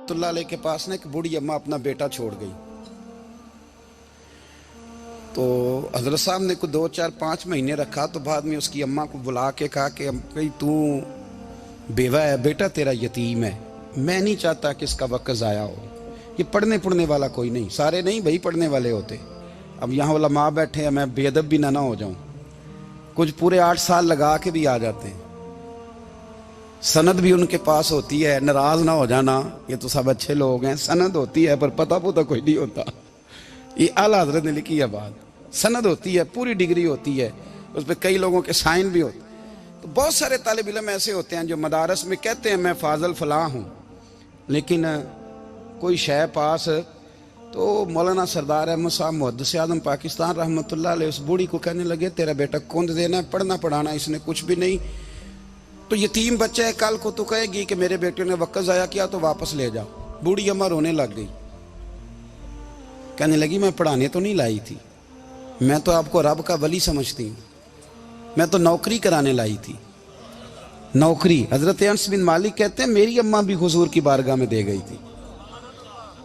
रहमतुल्लाह अलैह के पास ना एक बूढ़ी अम्मा अपना बेटा छोड़ गई। तो हजरत साहब ने कुछ 2 4 5 महीने रखा, तो बाद में उसकी अम्मा को बुला के कहा कि भाई तू बेवा है, बेटा तेरा यतीम है, मैं नहीं चाहता कि इसका वक्त ज़ाया हो। ये पढ़ने पढ़ने वाला कोई नहीं, सारे नहीं भाई पढ़ने वाले होते। अब यहाँ वाला माँ बैठे हैं, मैं बेअदब भी ना हो जाऊँ। कुछ पूरे 8 साल लगा के भी आ जाते हैं, सनद भी उनके पास होती है, नाराज ना हो जाना, ये तो सब अच्छे लोग हैं, सनद होती है पर पता पुता कोई नहीं होता। ये आला हजरत ने लिखी है बात, सनद होती है, पूरी डिग्री होती है, उस पर कई लोगों के साइन भी होते। तो बहुत सारे तालिब इल्म ऐसे होते हैं जो मदारस में कहते हैं मैं फाजल फलां हूँ, लेकिन कोई शय पास। तो मौलाना सरदार अहमद साहब मुहद्दिस आज़म पाकिस्तान रहमतुल्लाह अलैह उस बूढ़ी को कहने लगे तेरा बेटा कुंद देना है, पढ़ना पढ़ाना इसने कुछ भी नहीं, तो यतीम बच्चा है, कल को तो कहेगी कि मेरे बेटे ने वक्त ज़ाया किया तो वापस ले जाओ। बूढ़ी अम्मा रोने लग गई, कहने लगी मैं पढ़ाने तो नहीं लाई थी, मैं तो आपको रब का वली समझती हूँ, मैं तो नौकरी कराने लाई थी, नौकरी। हजरत अनस बिन मालिक कहते हैं मेरी अम्मा भी हुजूर की बारगाह में दे गई थी,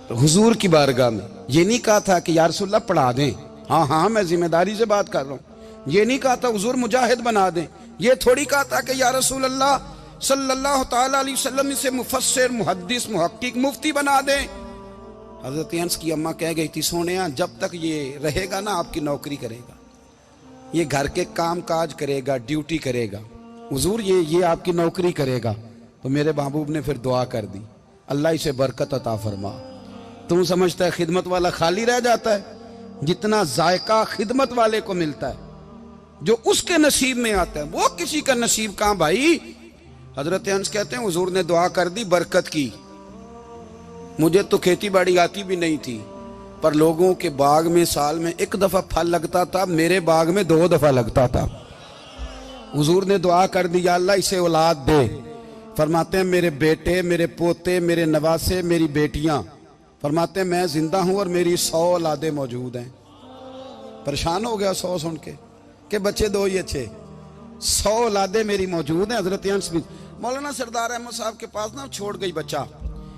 तो हुजूर की बारगाह में ये नहीं कहा था कि या रसूलल्लाह पढ़ा दें, हाँ हाँ मैं जिम्मेदारी से बात कर रहा हूँ, ये नहीं कहा था हुजूर मुजाहिद बना दें, ये थोड़ी कहा था कि या रसूलल्लाह सल्लल्लाहु तआला अलैहि वसल्लम से मुफस्सिर मुहद्दिस मुहक्किक मुफ्ती बना दें। हजरत अनस की अम्मा कह गई थी सोनिया जब तक ये रहेगा ना आपकी नौकरी करेगा, ये घर के काम काज करेगा, ड्यूटी करेगा, हुजूर ये आपकी नौकरी करेगा। तो मेरे महबूब ने फिर दुआ कर दी, अल्लाह इसे बरकत अता फरमा। तुम समझता है खिदमत वाला खाली रह जाता है? जितना जायका खिदमत वाले को मिलता है, जो उसके नसीब में आता है, वो किसी का नसीब कहां भाई। हजरत अनस कहते हैं हुजूर ने दुआ कर दी बरकत की। मुझे तो खेती बाड़ी आती भी नहीं थी, पर लोगों के बाग में साल में 1 दफा फल लगता था, मेरे बाग में 2 दफा लगता था। हुजूर ने दुआ कर दी अल्लाह इसे औलाद दे। फरमाते हैं मेरे बेटे, मेरे पोते, मेरे नवासे, मेरी बेटियां, फरमाते हैं मैं जिंदा हूं और मेरी 100 औलादे मौजूद हैं। परेशान हो गया 100 सुन के कि बच्चे 2 ही अच्छे, 100 औलादे मेरी मौजूद हैं। हजरत अनस बिन मौलाना सरदार अहमद साहब के पास ना छोड़ गई बच्चा,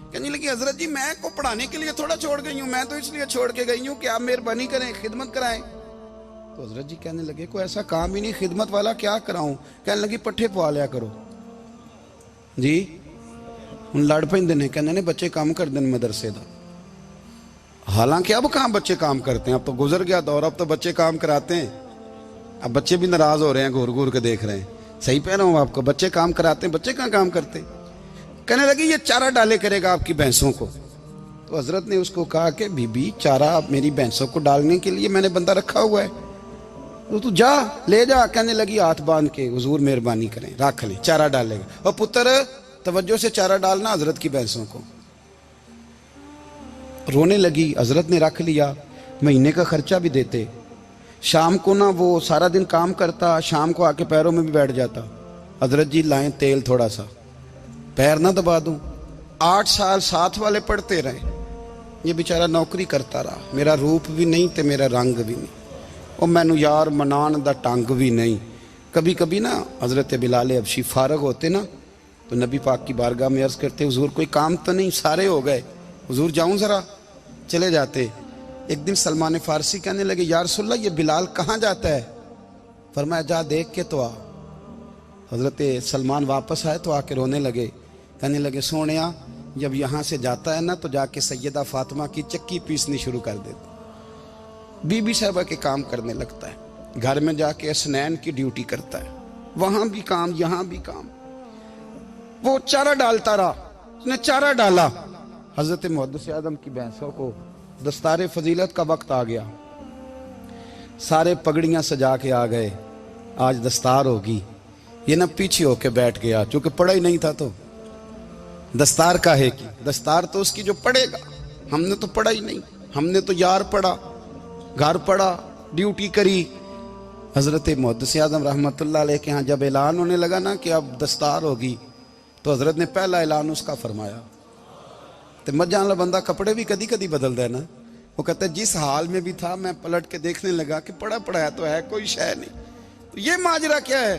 कहने लगी हजरत जी मैं को पढ़ाने के लिए थोड़ा छोड़ गई हूँ, मैं तो इसलिए छोड़ के गई हूँ कि आप मेहरबानी करें खिदमत कराएं। तो हजरत जी कहने लगे कोई ऐसा काम ही नहीं, खिदमत वाला क्या कराऊं। कहने लगी पट्ठे पवा लिया करो जी। हूँ लड़ पेंदे ने, कहने ने बच्चे काम कर दें मदरसे का। हालांकि अब कहाँ बच्चे काम करते हैं, अब तो गुजर गया दौर, अब तो बच्चे काम कराते हैं। अब बच्चे भी नाराज हो रहे हैं, घूर घूर के देख रहे हैं। सही कह रहा हूँ आपको, बच्चे काम कराते हैं, बच्चे कहाँ काम करते। कहने लगी ये चारा डाले करेगा आपकी भैंसों को। तो हजरत ने उसको कहा कि बीबी चारा मेरी भैंसों को डालने के लिए मैंने बंदा रखा हुआ है, तो तू जा ले जा। कहने लगी हाथ बांध के हुजूर मेहरबानी करें रख ले, चारा डालेगा। और पुत्र तवज्जो से चारा डालना हजरत की भैंसों को। रोने लगी, हजरत ने रख लिया, महीने का खर्चा भी देते। शाम को ना वो सारा दिन काम करता, शाम को आके पैरों में भी बैठ जाता, हजरत जी लाएं तेल थोड़ा सा, पैर ना दबा दूं। 8 साल साथ वाले पढ़ते रहे, ये बेचारा नौकरी करता रहा, मेरा रूप भी नहीं ते मेरा रंग भी नहीं, और मैनू यार मनान दा टंग भी नहीं। कभी कभी ना हजरत बिलाल हबशी फारग होते ना, तो नबी पाक की बारगाह में अर्ज करते हुजूर कोई काम तो नहीं, सारे हो गए, हुजूर जाऊं जरा, चले जाते। एक दिन सलमान फारसी कहने लगे या रसूलल्लाह ये बिलाल कहाँ जाता है। फरमाया जा देख के तो आ। हजरत सलमान वापस आए तो आके रोने लगे, कहने लगे सोनिया जब यहाँ से जाता है ना तो जाके सैयदा फातिमा की चक्की पीसनी शुरू कर देता, बीबी साहबा के काम करने लगता है, घर में जाके स्नैन की ड्यूटी करता है, वहां भी काम यहाँ भी काम। वो चारा डालता रहा, उसने चारा डाला। हजरत मुहद्दिस आज़म की भैंसों को दस्तारे फजीलत का वक्त आ गया, सारे पगड़ियां सजा के आ गए, आज दस्तार होगी। ये ना पीछे होके बैठ गया, चूंकि पढ़ा ही नहीं था तो दस्तार का है कि दस्तार तो उसकी जो पढ़ेगा, हमने तो पढ़ा ही नहीं, हमने तो यार पढ़ा, घर पढ़ा, ड्यूटी करी। हजरत मुहद्दिस आज़म रहमतुल्लाह अलैह के यहाँ जब ऐलान होने लगा ना कि अब दस्तार होगी, तो हजरत ने पहला ऐलान उसका फरमाया। तो मजा वाला बंदा कपड़े भी कदी कदी बदलता है ना, वो कहता है जिस हाल में भी था मैं पलट के देखने लगा कि पढ़ा पढ़ाया तो है, कोई शय नहीं, तो ये माजरा क्या है।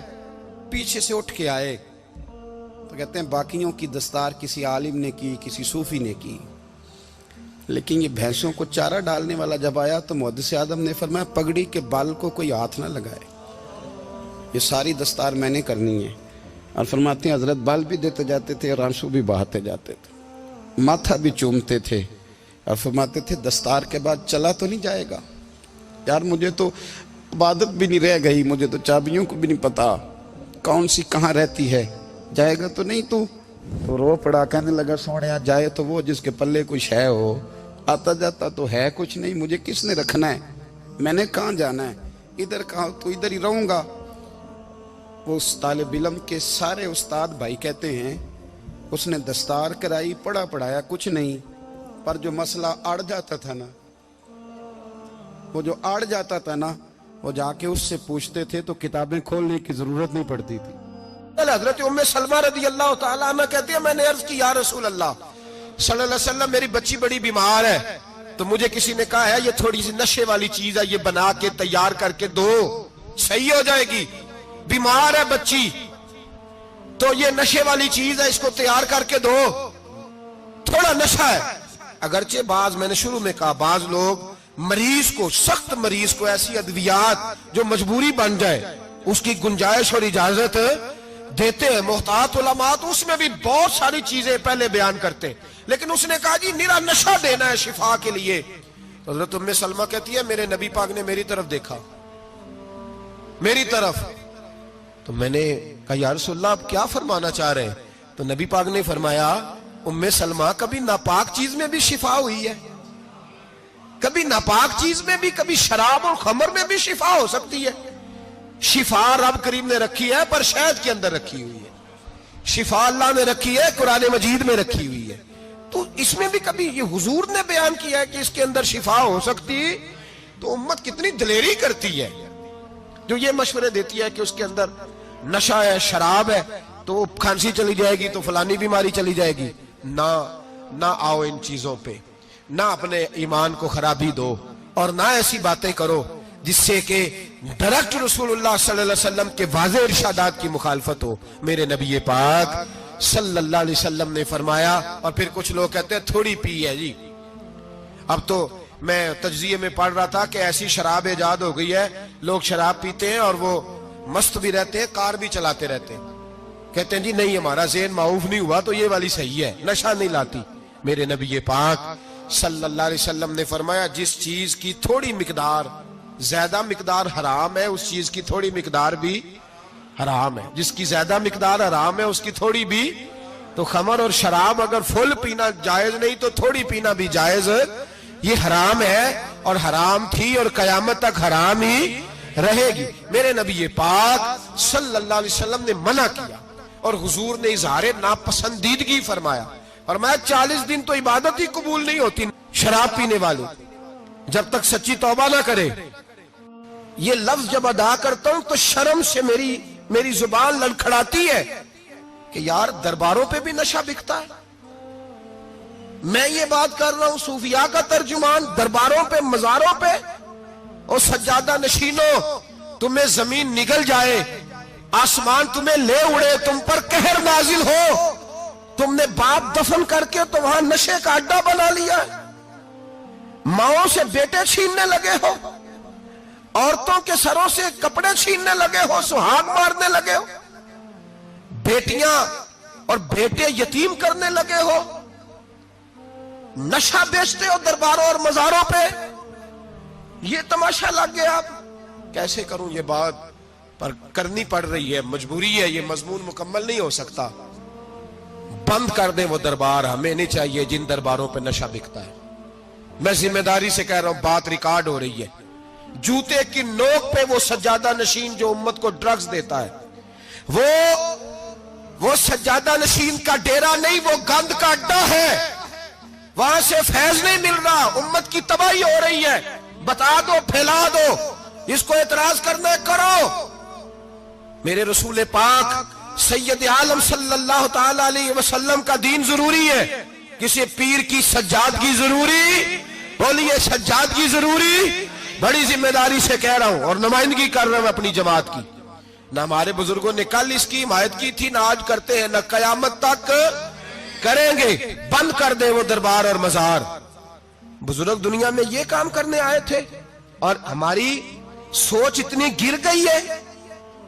पीछे से उठ के आए तो कहते हैं बाकियों की दस्तार किसी आलिम ने की, किसी सूफी ने की, लेकिन ये भैंसों को चारा डालने वाला जब आया तो मुहद्दिस आदम ने फरमाया पगड़ी के बाल को कोई हाथ ना लगाए, ये सारी दस्तार मैंने करनी है। और फरमाते हैं हजरत बाल भी देते जाते थे और आंसू भी बहाते जाते थे, माथा भी चूमते थे और फरमाते थे दस्तार के बाद चला तो नहीं जाएगा यार, मुझे तो इबादत भी नहीं रह गई, मुझे तो चाबियों को भी नहीं पता कौन सी कहाँ रहती है, जाएगा तो नहीं तू? तो रो पड़ा, कहने लगा सोने जाए तो वो जिसके पल्ले कुछ है हो, आता जाता तो है कुछ नहीं, मुझे किसने रखना है, मैंने कहाँ जाना है, इधर कहाँ तो इधर ही रहूंगा। वो उस तालिब इल्म के सारे उस्ताद भाई कहते हैं उसने दस्तार कराई, पढ़ा पढ़ाया कुछ नहीं, पर जो मसला अड़ जाता था ना, वो जो अड़ जाता था ना, वो जाके उससे पूछते थे तो किताबें खोलने की जरूरत नहीं पड़ती थी। हजरत उम्मे सलमा रदी अल्लाह तआला अन्हा कहती है मैंने अर्ज की या रसूल अल्लाह सल्लल्लाहु अलैहि वसल्लम मेरी बच्ची बड़ी बीमार है, तो मुझे किसी ने कहा है ये थोड़ी सी नशे वाली चीज है, ये बना के तैयार करके दो सही हो जाएगी, बीमार है बच्ची तो ये नशे वाली चीज है, इसको तैयार करके दो, थोड़ा नशा है। अगरचे बाज, मैंने शुरू में कहा, बाज लोग मरीज को, सख्त मरीज को ऐसी अद्वियात जो मजबूरी बन जाए उसकी गुंजाइश और इजाजत देते हैं। मोहतात उलमा तो उसमें भी बहुत सारी चीजें पहले बयान करते हैं, लेकिन उसने कहा जी निरा नशा देना है शिफा के लिए। तो हज़रत उम्मे सलमा कहती है मेरे नबी पाक ने मेरी तरफ देखा, मेरी तरफ, तो मैंने कहा या रसूलल्लाह आप क्या फरमाना चाह रहे हैं? तो नबी पाक ने फरमाया उम्मे सलमा कभी नापाक चीज में भी शिफा हुई है, कभी नापाक चीज में भी, कभी शराब और खमर में भी शिफा हो सकती है। शिफा रब करीम ने रखी है पर शहद के अंदर रखी हुई है, शिफा अल्लाह ने रखी है कुरान मजीद में रखी हुई है, तो इसमें भी कभी ये हुजूर ने बयान किया है कि इसके अंदर शिफा हो सकती, तो उम्मत कितनी दलेरी करती है जो ये मशवरे देती है कि उसके अंदर नशा है, शराब है, तो खांसी चली जाएगी तो फलानी बीमारी चली जाएगी। ना आओ इन चीजों पे, ना अपने ईमान को खराबी दो और ना ऐसी बातें करो जिससे कि डायरेक्ट रसूलुल्लाह सल्लल्लाहु अलैहि वसल्लम के वाज़ेह इरशादात की मुखालफत हो। मेरे नबी पाक सल्लल्लाहु अलैहि वसल्लम ने फरमाया, और फिर कुछ लोग कहते हैं थोड़ी पी है जी। अब तो मैं तज्जिये में पढ़ रहा था कि ऐसी शराब इजाद हो गई है, लोग शराब पीते हैं और वो मस्त भी रहते हैं, कार भी चलाते रहते हैं, कहते हैं जी नहीं हमारा ज़हन माऊफ नहीं हुआ तो ये वाली सही है, नशा नहीं लाती। मेरे नबी पाक सल्लल्लाहु अलैहि वसल्लम ने फरमाया जिस चीज की थोड़ी मिकदार, ज्यादा मिकदार हराम है उस चीज की थोड़ी मिकदार भी हराम है, जिसकी ज्यादा मिकदार हराम है उसकी थोड़ी भी। तो खमर और शराब अगर फुल पीना जायज नहीं तो थोड़ी पीना भी जायज, ये हराम है और हराम थी और कयामत तक हराम ही रहेगी। मेरे नबी पाक सल्लल्लाहु अलैहि वसल्लम ने मना किया और हुजूर ने इजहार नापसंदीदगी फरमाया, और मैं 40 दिन तो इबादत ही कबूल नहीं होती शराब पीने वाले जब तक सच्ची तौबा ना करे। ये लफ्ज जब अदा करता हूं तो शर्म से मेरी जुबान लड़खड़ाती है कि यार दरबारों पे भी नशा बिकता है। मैं ये बात कर रहा हूं सूफिया का तर्जुमान, दरबारों पे, मजारों पे, और सज्जादा नशीनों तुम्हें जमीन निगल जाए, आसमान तुम्हें ले उड़े, तुम पर कहर नाजिल हो, तुमने बाप दफन करके तो वहां नशे का अड्डा बना लिया, माओं से बेटे छीनने लगे हो, औरतों के सरों से कपड़े छीनने लगे हो, सुहाग मारने लगे हो, बेटियां और बेटे यतीम करने लगे हो, नशा बेचते हो दरबारों और मजारों पे, ये तमाशा लग गया। आप कैसे करूं ये बात, पर करनी पड़ रही है, मजबूरी है, ये मजमून मुकम्मल नहीं हो सकता। बंद कर दे वो दरबार, हमें नहीं चाहिए जिन दरबारों पे नशा बिकता है। मैं जिम्मेदारी से कह रहा हूं, बात रिकॉर्ड हो रही है। जूते की नोक पे वो सज्जादा नशीन जो उम्मत को ड्रग्स देता है, वो सज्जादा नशीन का डेरा नहीं, वो गंद का अड्डा है, वहां से फैज नहीं मिल रहा, उम्मत की तबाही हो रही है। बता दो, फैला दो, इसको एतराज करना है करो। मेरे रसूल पाक सैयद आलम सल्लल्लाहु ताला अलैहि वसल्लम का दीन जरूरी है, किसी पीर की सज्जादगी जरूरी, बोलिए सज्जादगी जरूरी। बड़ी जिम्मेदारी से कह रहा हूं और नुमाइंदगी कर रहा हूं अपनी जमात की। ना हमारे बुजुर्गों ने कल इसकी हिमायत की थी, ना आज करते हैं, ना कयामत तक करेंगे। बंद कर दे वो दरबार और मजार। बुजुर्ग दुनिया में ये काम करने आए थे और हमारी सोच इतनी गिर गई है,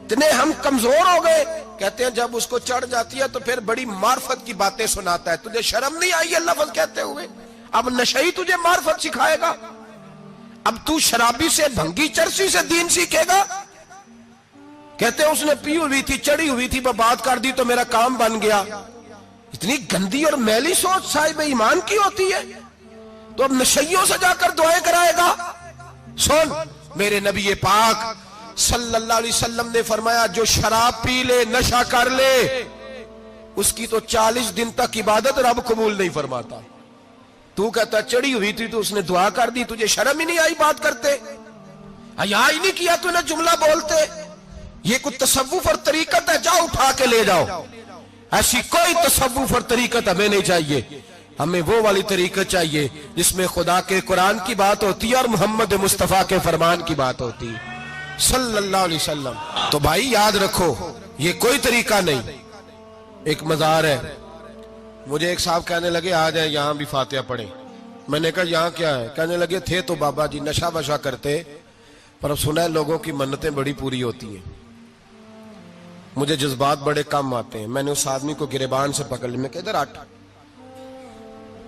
इतने हम कमजोर हो गए। कहते हैं जब उसको चढ़ जाती है तो फिर बड़ी मार्फत की बातें सुनाता है। तुझे शर्म नहीं आई है लफ्ज कहते हुए? अब नशई तुझे मार्फत सिखाएगा? अब तू शराबी से, भंगी चरसी से दीन सीखेगा? कहते हैं उसने पी हुई थी, चढ़ी हुई थी, बात कर दी तो मेरा काम बन गया। इतनी गंदी और मैली सोच साहिब ईमान की होती है। तो अब नशइयों से जाकर दुआएं कराएगा? सुन, मेरे नबी पाक सल्लल्लाहु अलैहि वसल्लम ने फरमाया जो शराब पी ले, नशा कर ले, उसकी तो 40 दिन तक इबादत रब कबूल नहीं फरमाता। तू कहता चढ़ी हुई थी तो उसने दुआ कर दी, तुझे शर्म ही नहीं आई बात करते? हया ही नहीं किया तूने जुमला बोलते? ये कुछ तसव्वुफ और तरीकत है? जाओ उठा के ले जाओ। ऐसी कोई तसव्वुफ और तरीकत हमें नहीं चाहिए। हमें वो वाली तरीकत चाहिए जिसमें खुदा के कुरान की बात होती है और मोहम्मद मुस्तफा के फरमान की बात होती है सल्लल्लाहु अलैहि वसल्लम। तो भाई याद रखो, ये कोई तरीका नहीं। एक मजार है, मुझे एक साहब कहने लगे आ जाए यहां भी फातिहा पढ़े। मैंने कहा यहां क्या है? कहने लगे थे तो बाबा जी नशा वशा करते, पर अब सुना है लोगों की मन्नतें बड़ी पूरी होती हैं। मुझे जज्बात बड़े कम आते हैं। मैंने उस आदमी को गिरेबान से पकड़ लिया, मैं इधर हट,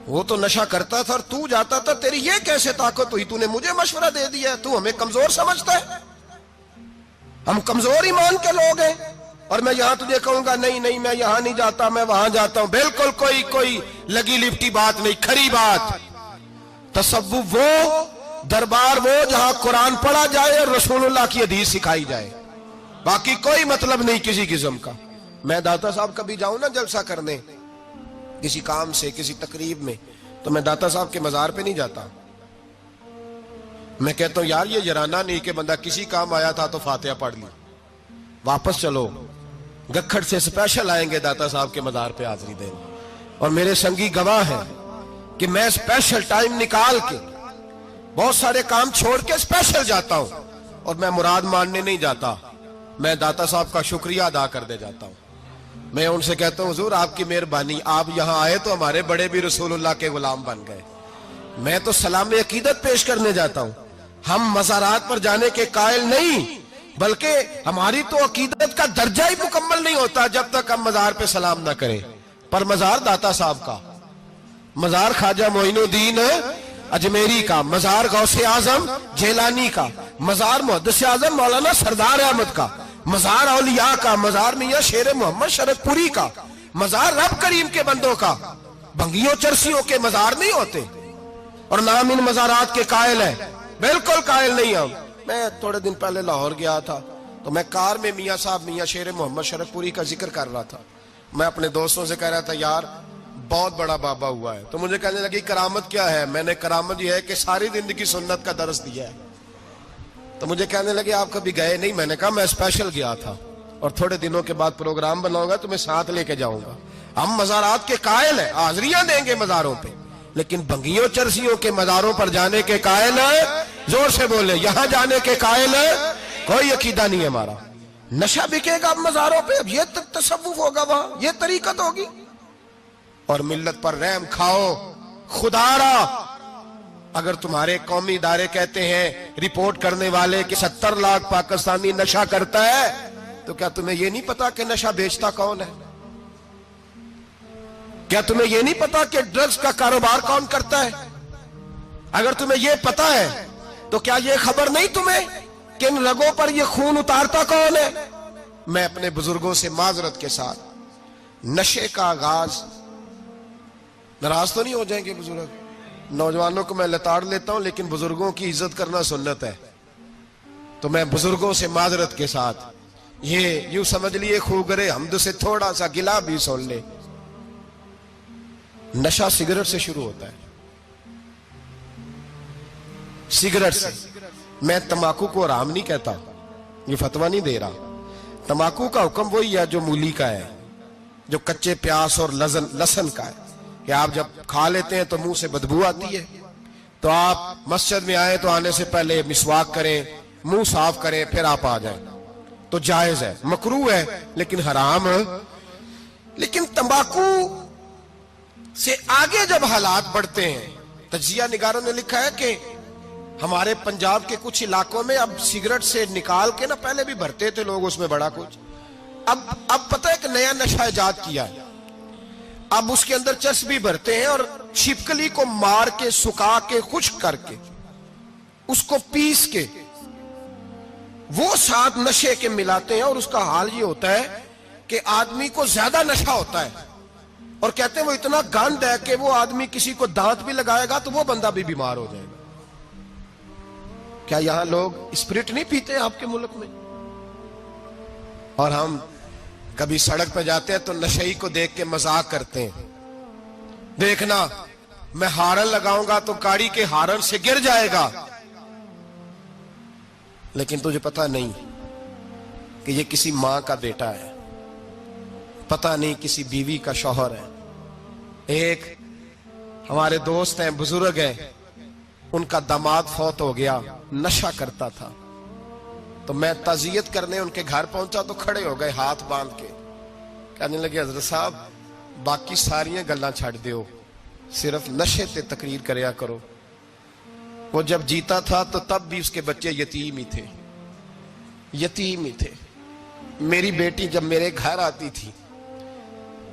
वो तो नशा करता था और तू जाता था, तेरी ये कैसे ताकत हुई? तूने मुझे मशवरा दे दिया? तू हमें कमजोर समझता है? हम कमजोर ईमान के लोग हैं और मैं यहां तुझे कहूंगा नहीं नहीं मैं यहां नहीं जाता, मैं वहां जाता हूं। बिल्कुल कोई लगी लिपटी बात नहीं, खरी बात। तसव्वुफ वो, दरबार वो जहां कुरान पढ़ा जाए और रसूलुल्लाह की हदीस सिखाई जाए, बाकी कोई मतलब नहीं किसी किस्म का। मैं दाता साहब कभी जाऊं ना जलसा करने किसी काम से, किसी तकरीब में, तो मैं दाता साहब के मजार पे नहीं जाता। मैं कहता हूं यार ये जराना नहीं कि बंदा किसी काम आया था तो फातिहा पढ़ ली, वापस चलो। गखड़ से स्पेशल आएंगे दाता साहब के मजार पे हाजिरी देने, और मेरे संगी गवाह हैं कि मैं स्पेशल टाइम निकाल के बहुत सारे काम छोड़ के स्पेशल जाता हूं। और मैं मुराद मानने नहीं जाता, मैं दाता साहब का शुक्रिया अदा कर दे जाता हूं। मैं उनसे कहता हूं हुजूर आपकी मेहरबानी, आप यहां आए तो हमारे बड़े भी रसूलुल्लाह के गुलाम बन गए। मैं तो सलाम अकीदत पेश करने जाता हूं। हम मज़ारात पर जाने के कायल नहीं, बल्कि हमारी तो अकीदत का दर्जा ही मुकम्मल नहीं होता जब तक हम मजार पे सलाम ना करें। पर मजार दाता साहब का, मजार ख्वाजा मोइनुद्दीन अजमेरी का, मजार गौसे आजम जेलानी का, मजार मुहद्दिस आजम मौलाना सरदार अहमद का, मजार औलिया का, मजार मियां शेर मोहम्मद शरफपुरी का, मजार रब करीम के बंदों का। भंगियों चरसियों के मजार नहीं होते और नाम इन मजारात के कायल है, बिल्कुल कायल नहीं हम। मैं थोड़े दिन पहले लाहौर गया था तो मैं कार में मियां साहब मियां शेर मोहम्मद शरफपुरी का जिक्र कर रहा था। मैं अपने दोस्तों से कह रहा था यार बहुत बड़ा बाबा हुआ है। तो मुझे कहने लगी करामत क्या है? मैंने करामत यह है कि सारी जिंदगी सुन्नत का दर्स दिया है। तो मुझे कहने लगे आप कभी गए नहीं? मैंने कहा मैं स्पेशल गया था और थोड़े दिनों के बाद प्रोग्राम बनाऊंगा तो मैं साथ लेके जाऊंगा। हम मजारात के कायल है, हाजरियां देंगे मजारों पे, लेकिन भंगियों चरसियों के मजारों पर जाने के कायल है, जोर से बोले, यहां जाने के कायल है, कोई अकीदा नहीं है हमारा। नशा बिकेगा अब मजारों पे, अब ये तसव्वुफ होगा वहां, ये तरीकत होगी। और मिल्लत पर रहम खाओ खुदारा। अगर तुम्हारे कौमी इदारे कहते हैं रिपोर्ट करने वाले कि 70 लाख पाकिस्तानी नशा करता है, तो क्या तुम्हें यह नहीं पता कि नशा बेचता कौन है? क्या तुम्हें यह नहीं पता कि ड्रग्स का कारोबार कौन करता है? अगर तुम्हें यह पता है तो क्या यह खबर नहीं तुम्हें कि इन रगों पर यह खून उतारता कौन है? मैं अपने बुजुर्गों से माजरत के साथ, नशे का आगाज, नाराज तो नहीं हो जाएंगे बुजुर्ग? नौजवानों को मैं लताड़ लेता हूं, लेकिन बुजुर्गों की इज्जत करना सुन्नत है। तो मैं बुजुर्गों से माजरत के साथ, ये यूं समझ लिए खूगरे हमद से थोड़ा सा गिला भी सुन ले। नशा सिगरेट से शुरू होता है, सिगरेट से। मैं तंबाकू को हराम नहीं कहता, ये फतवा नहीं दे रहा। तंबाकू का हुक्म वही है जो मूली का है, जो कच्चे प्याज और लहसुन का है, कि आप जब खा लेते हैं तो मुंह से बदबू आती है, तो आप मस्जिद में आए तो आने से पहले मिसवाक करें, मुंह साफ करें, फिर आप आ जाएं। तो जायज है, मकरू है लेकिन हराम। लेकिन तंबाकू से आगे जब हालात बढ़ते हैं, तजिया निगारों ने लिखा है कि हमारे पंजाब के कुछ इलाकों में अब सिगरेट से निकाल के ना, पहले भी भरते थे लोग उसमें बड़ा कुछ, अब पता है कि नया नशा इजाद किया है। अब उसके अंदर चर्बी भरते हैं और छिपकली को मार के, सुखा के, खुश्क करके, उसको पीस के वो साथ नशे के मिलाते हैं। और उसका हाल ये होता है कि आदमी को ज्यादा नशा होता है और कहते हैं वो इतना गंद है कि वो आदमी किसी को दांत भी लगाएगा तो वो बंदा भी बीमार हो जाएगा। क्या यहां लोग स्पिरिट नहीं पीते आपके मुल्क में? और हम कभी सड़क पर जाते हैं तो नशेई को देख के मजाक करते हैं, देखना मैं हारन लगाऊंगा तो गाड़ी के हारन से गिर जाएगा। लेकिन तुझे पता नहीं कि ये किसी मां का बेटा है, पता नहीं किसी बीवी का शौहर है। एक हमारे दोस्त हैं, बुजुर्ग हैं, उनका दामाद फौत हो गया, नशा करता था। तो मैं ताजियत करने उनके घर पहुंचा तो खड़े हो गए हाथ बांध के, कहने लगे हजरत साहब बाकी सारियां गल्लां छड़ दियो, सिर्फ नशे ते तकरीर करया करो। वो जब जीता था तो तब भी उसके बच्चे यतीम ही थे, यतीम ही थे। मेरी बेटी जब मेरे घर आती थी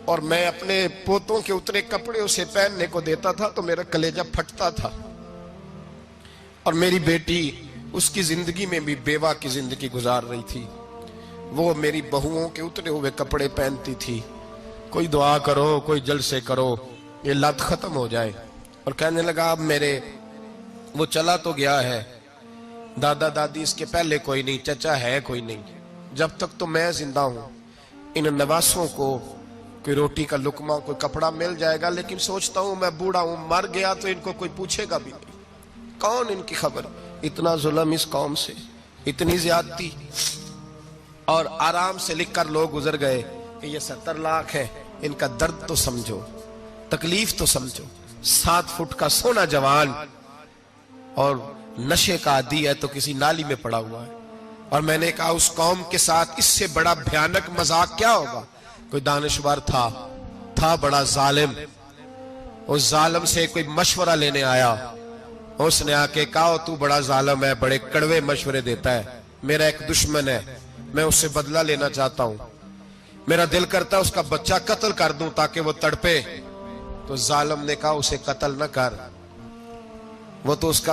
और मैं अपने पोतों के उतरे कपड़े उसे पहनने को देता था तो मेरा कलेजा फटता था। और मेरी बेटी उसकी जिंदगी में भी बेवा की जिंदगी गुजार रही थी। वो मेरी बहुओं के उतरे हुए कपड़े पहनती थी। कोई दुआ करो, कोई जलसे करो, ये लत खत्म हो जाए। और कहने लगा अब मेरे, वो चला तो गया है, दादा दादी इसके पहले कोई नहीं, चचा है कोई नहीं, जब तक तो मैं जिंदा हूं इन नवासों को कोई रोटी का लुकमा, कोई कपड़ा मिल जाएगा। लेकिन सोचता हूं मैं बूढ़ा हूं, मर गया तो इनको कोई पूछेगा भी नहीं, कौन इनकी खबर। इतना जुल्म इस कौम से, इतनी ज्यादती। और आराम से लिखकर लोग गुजर गए कि ये 70 लाख है, इनका दर्द तो समझो, तकलीफ तो समझो। 7 फुट का सोना जवान और नशे का आदी है तो किसी नाली में पड़ा हुआ है। और मैंने कहा उस कौम के साथ इससे बड़ा भयानक मजाक क्या होगा। कोई दानिशवर था बड़ा जालिम, उस जालिम से कोई मशवरा लेने आया, उसने आके कहा तू बड़ा जालिम है, बड़े कड़वे मशवरे देता है, मेरा एक दुश्मन है, मैं उससे बदला लेना चाहता हूं, मेरा दिल करता है उसका बच्चा कत्ल कर दूं ताकि वो तड़पे। तो जालिम ने कहा उसे कत्ल न कर, वो तो उसका